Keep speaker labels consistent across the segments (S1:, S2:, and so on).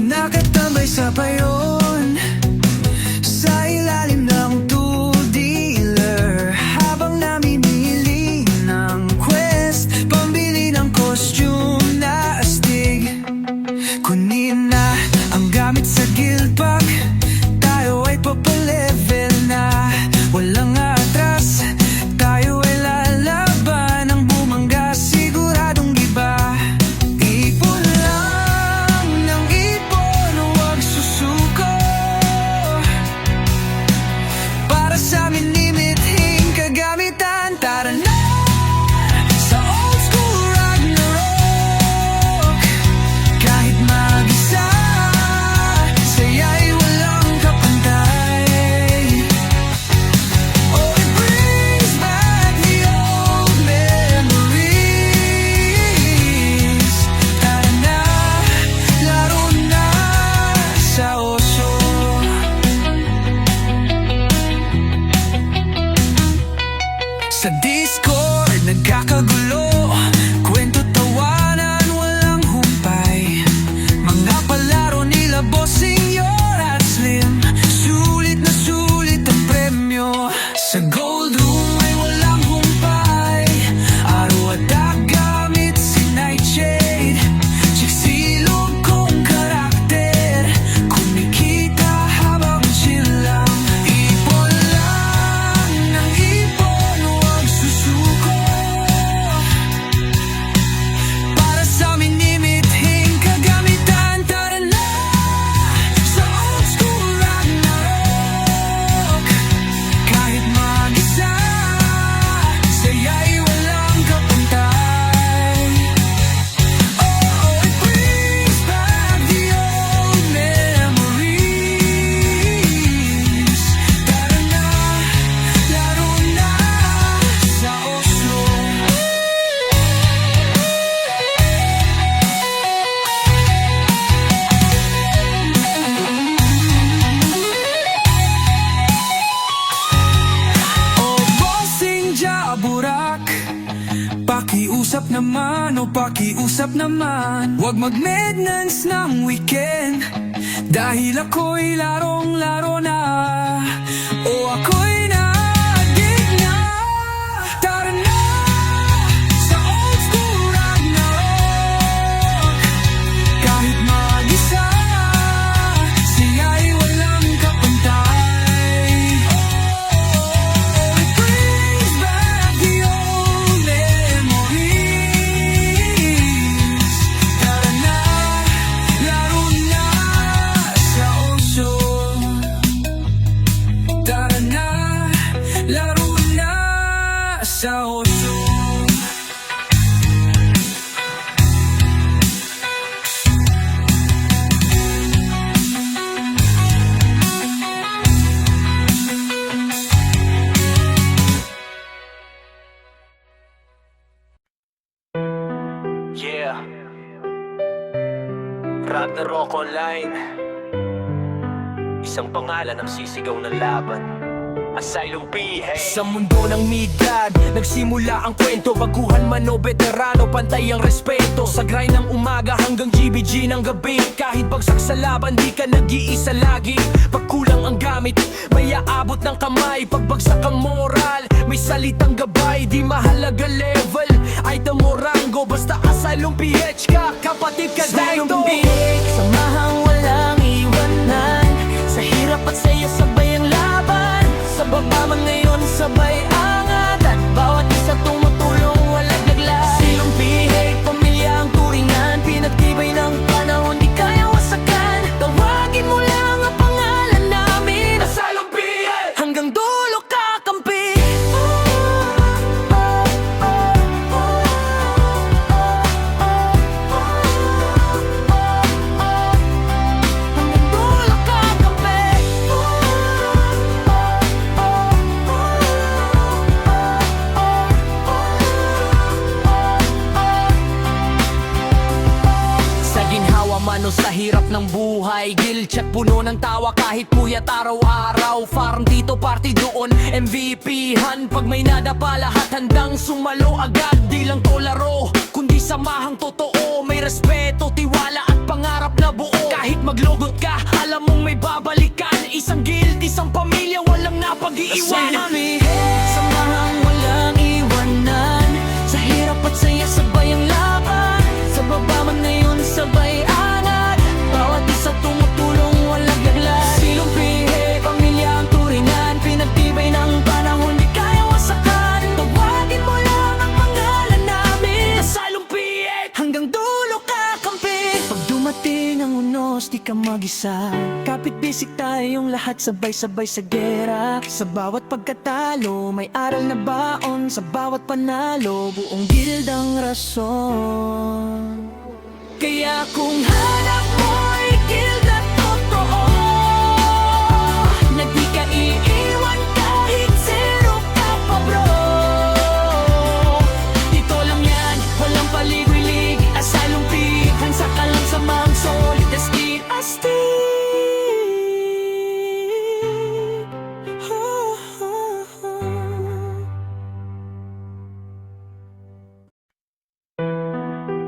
S1: Nakatambay sa payon sa ilalim ng two-dealer habang namimili ng quest, pambili ng costume na astig. Kunin na ang gamit sa guild pack, tayo ay papalevel na. Walang atras, tayo ay lalaban ng bumangga, siguradong iba. Ipon lang ng ipon, huwag susuko. Para sa amin limiting kagamitan, tara na sa old school Ragnarok. Kahit mag-isa, saya'y walang kapantay. Oh, it brings back the old memories. Tara na, laro na sa oso. Sa Discord, nagkakagulo, kwento, tawanan, walang humpay. Mga palaro nila Bossing, Yor at Slim, sulit na sulit ang premyo. Sa Gold Room ay walang humpay, araw at gamit si Nightshade. Chiksilog kong karakter, kumikita habang chill lang. Ipon lang ng ipon, huwag susuko. Para sa amin limiting kagamitan, tara na sa old school Ragnarok. Kahit mag-isa, saya'y walang kapantay. Oh, it brings back the old memories. Tara na, laro na sa oso. Oh, Bossing Jaburak, pakiusap naman, o pakiusap naman. Huwag mag-maintenance ng weekend, dahil ako'y larong-laro na. O ako'y na-addict na. Tara na sa old school Ragnarok. Kahit mag-isa, siya'y walang kapantay. Oh, it brings back the old memories. Tara na, laro na sa oso. Tara na, laro na sa oso.
S2: Yeah, Ragnarok Online, isang pangalan ang sisigaw ng laban. Asylum PH.
S3: Sa mundo ng Midgard, nagsimula ang kwento. Baguhan man o veterano, pantay ang respeto. Sa grind ng umaga hanggang GBG ng gabi. Kahit bagsak sa laban, di ka nag-iisa lagi. Pag kulang ang gamit, may aabot ng kamay. Pag bagsak ang moral, may salitang gabay. Di mahalaga level, item o rango, basta Asylum PH ka, kapatid ka dito. Asylum PH, samahang walang iwanan. Sa hirap at saya sabay ang laban. Sa baba man ngayon sabay angat, at bawat isa tumutulong walang naglag. Asylum PH, pamilya ang turingan. Pinagtibay ng panahon, di kaya wasakan. Tawagin mo lang ang pangalan namin, Asylum PH. Hanggang dulo kakampi. hawa man o sa hirap ng buhay, guilt check puno ng tawa kahit puyat araw-araw. Farm dito, party doon, MVP-han. Pag may nadapa lahat handang sumalo agad. Di lang to laro, kundi samahang totoo. May respeto, tiwala at pangarap na buo. Kahit maglogot ka, alam mong may babalikan. Isang guild, isang pamilya, walang napag-iiwanan.
S1: Samahang walang iwanan, sa hirap at saya sabay ang laban. Sa baba man ngayon sabay angat, bawat isa tumutulong walang gaglan. Silong pihe, pamilya ang turingan, pinagtibay ng panahon di kaya wasakan. Tawagin mo lang ang pangalan namin,
S3: Asylum PH.
S1: hanggang dulo kakampi. Pag dumating ang unos, di ka mag-isa. Kapit-bisik tayong lahat, sabay-sabay sa gera. Sa bawat pagkatalo, may aral na baon. Sa bawat panalo, buong guild ang rason. Kaya kung hanap mo'y guild na totoo, na di ka iiwan kahit zero ka pa bro. Dito lang yan, walang paligoy-lig. Asylum P, hansa ka lang sa mga solid as kid astig.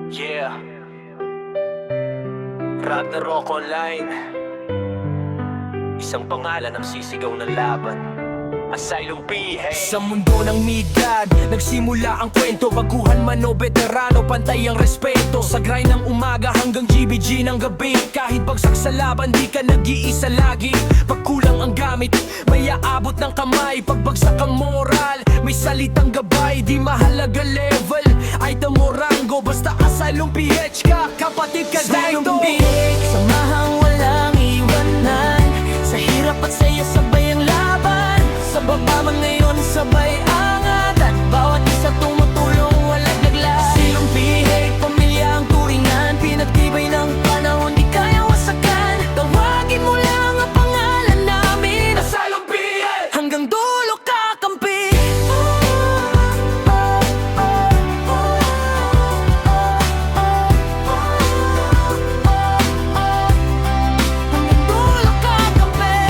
S2: Yeah. Ragnarok Online. Isang pangalan ang sisigaw ng laban. Asylum PH.
S3: Sa mundo ng Midgard, nagsimula ang kwento. Baguhan man o veterano, pantay ang respeto. Sa grind ng umaga hanggang GBG ng gabi. Kahit bagsak sa laban, di ka nag-iisa lagi. Pag kulang ang gamit, may aabot ng kamay. Pag bagsak ang moral, may salitang gabay. Di mahalaga level, item o rango, basta Asylum PH ka, kapatid ka
S1: Asylum
S3: dito.
S1: PH, samahang walang iwanan. Sa hirap at saya sabay ang laban. Sa baba man ngayon sabay angat, at bawat isa tumutulong walang naglag. Silong PH, pamilya ang turingan, pinagtibay ng panahon di kaya wasakan. Tawagin mo lang ang pangalan namin,
S3: Asylum PH.
S1: hanggang dulo kakampi. Hanggang dulo kakampi.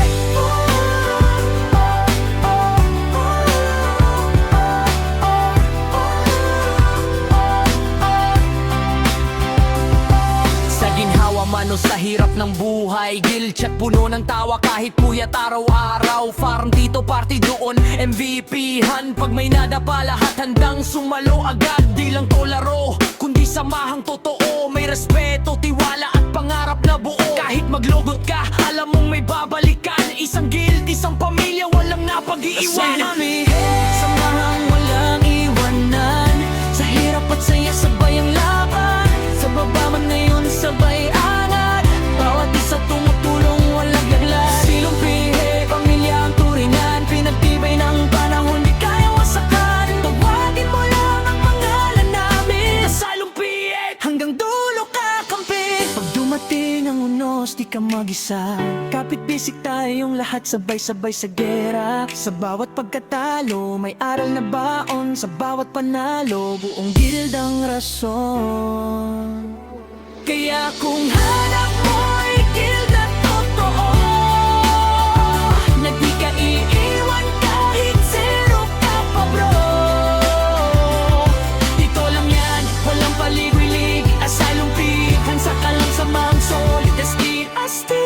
S3: Sa ginhawa man o sa hirap ng buhay, guilt check puno ng tawa kahit puyat araw-araw. Farm dito, party doon, MVP-han. Pag may nadapa lahat handang sumalo agad. Di lang to laro, kundi samahang totoo. May respeto, tiwala at pangarap na buo. Kahit maglogot ka, alam mong may babalikan. Isang guild, isang pamilya, walang napag-iiwanan.
S1: Samahang walang iwanan, sa hirap at saya sabay ang laban. Sa baba man ngayon sabay angat, bawat isa tumutulong walang gaglan. Silong pihe, pamilya ang turingan, pinagtibay ng panahon di kaya wasakan. Tawagin mo lang ang pangalan namin,
S3: Asylum PH.
S1: hanggang dulo kakampi. Pag dumating ang unos, di ka mag-isa. Kapit-bisik tayong lahat, sabay-sabay sa gera. Sa bawat pagkatalo, may aral na baon. Sa bawat panalo, buong guild ang rason. Kaya kung hanap mo'y guild na totoo, na di ka iiwan kahit zero ka pa bro. Dito lang yan, walang paligoy-lig. Asylum P, hansa ka lang sa mga solid as kid astig.